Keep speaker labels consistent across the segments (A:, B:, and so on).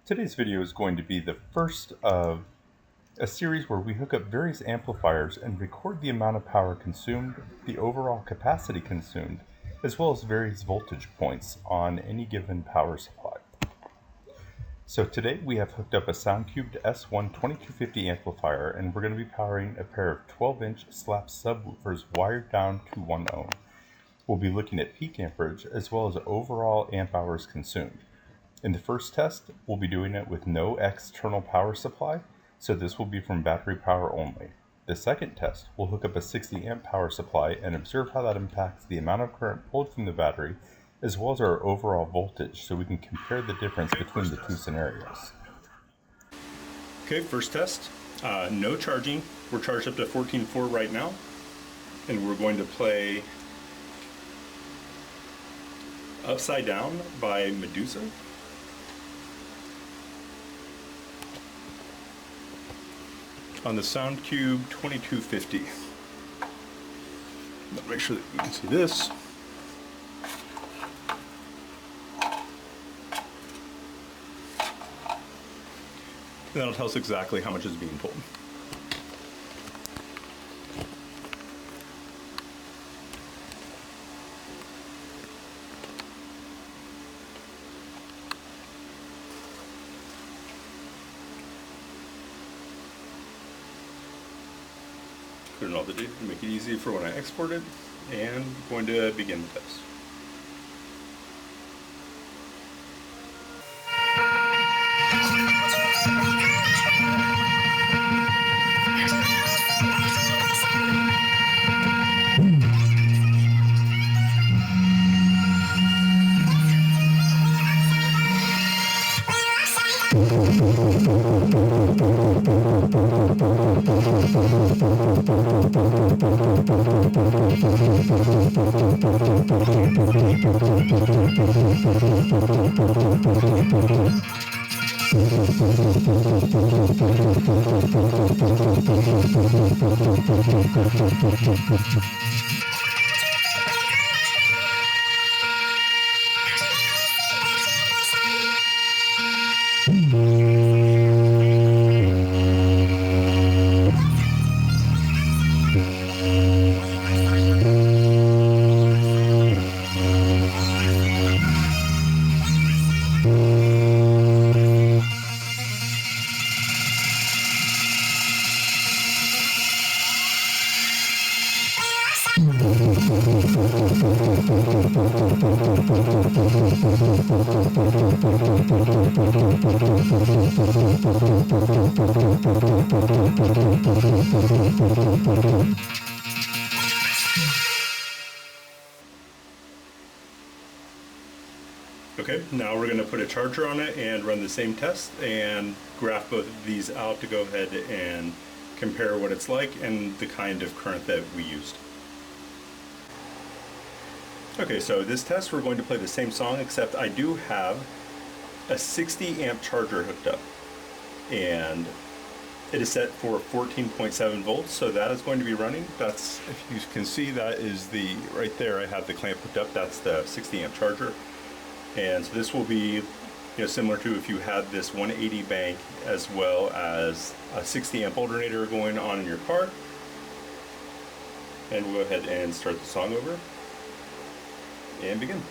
A: Today's video is going to be the first of a series where we hook up various amplifiers and record the amount of power consumed, the overall capacity consumed, as well as various voltage points on any given power supply. So today we have hooked up a SoundQubed S1-2250 amplifier, and we're going to be powering a pair of 12-inch slap subwoofers wired down to 1 ohm. We'll be looking at peak amperage as well as overall amp hours consumed. In the first test, we'll be doing it with no external power supply, so this will be from battery power only. The second test, we'll hook up a 60 amp power supply and observe how that impacts the amount of current pulled from the battery as well as our overall voltage, so we can compare the difference between the two scenarios.
B: Okay, first test, no charging. We're charged up to 14.4 right now, and we're going to play Upside Down by Medusa. On the SoundQubed 2250. Make sure that you can see this. And that'll tell us exactly how much is being pulled. Put in all the data to make it easy for when I export it, and I'm going to begin the test. Okay, now we're going to put a charger on it and run the same test and graph both of these out to go ahead and compare what it's like and the kind of current that we used. Okay, so this test we're going to play the same song, except I do have a 60 amp charger hooked up, and it is set for 14.7 volts, so that is going to be running. That's, if you can see, that is the, right there I have the clamp hooked up, that's the 60 amp charger. And so this will be, similar to if you had this 180 bank as well as a 60 amp alternator going on in your car. And we'll go ahead and start the song over and begin.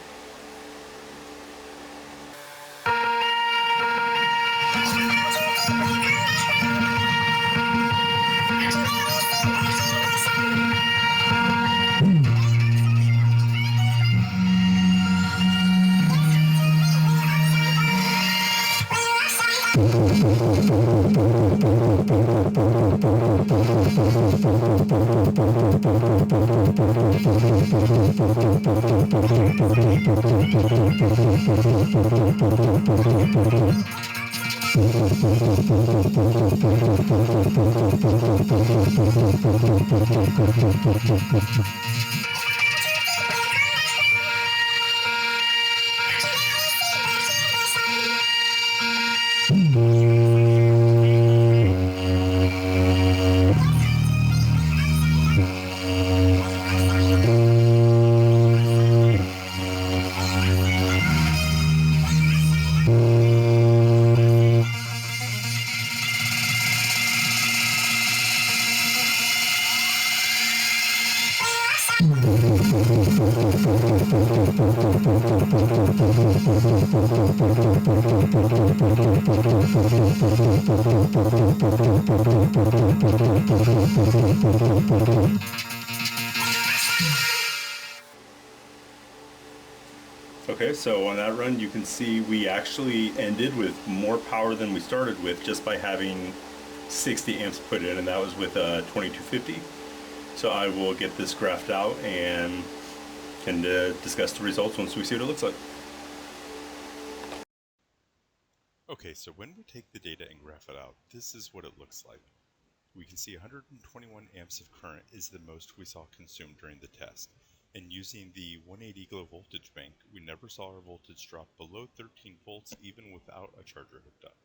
B: Okay, so on that run you can see we actually ended with more power than we started with just by having 60 amps put in, and that was with a 2250. So I will get this graphed out and can discuss the results once we see what it looks like.
A: Okay, so when we take the data and graph it out, this is what it looks like. We can see 121 amps of current is the most we saw consumed during the test. And using the 180 Glowe voltage bank, we never saw our voltage drop below 13 volts even without a charger hooked up.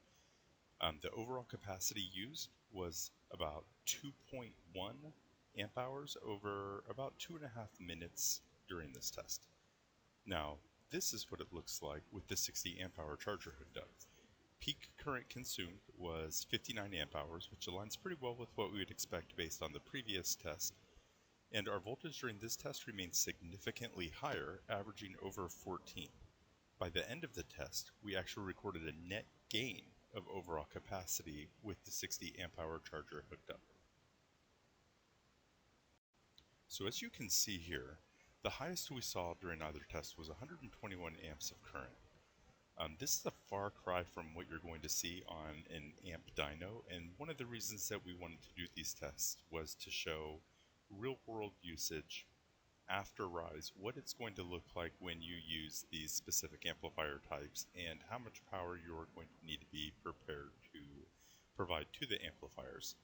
A: The overall capacity used was about 2.1 amp hours over about 2.5 minutes during this test. Now, this is what it looks like with the 60 amp hour charger hooked up. Peak current consumed was 59 amp hours, which aligns pretty well with what we would expect based on the previous test. And our voltage during this test remained significantly higher, averaging over 14. By the end of the test, we actually recorded a net gain of overall capacity with the 60 amp hour charger hooked up. So as you can see here, the highest we saw during either test was 121 amps of current. This is a far cry from what you're going to see on an amp dyno, and one of the reasons that we wanted to do these tests was to show real-world usage after rise, what it's going to look like when you use these specific amplifier types, and how much power you're going to need to be prepared to provide to the amplifiers.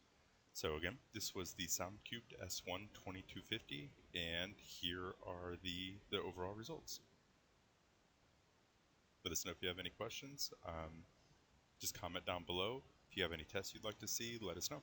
A: So again, this was the SoundQubed S1-2250, and here are the overall results. Let us know if you have any questions. Just comment down below. If you have any tests you'd like to see, let us know.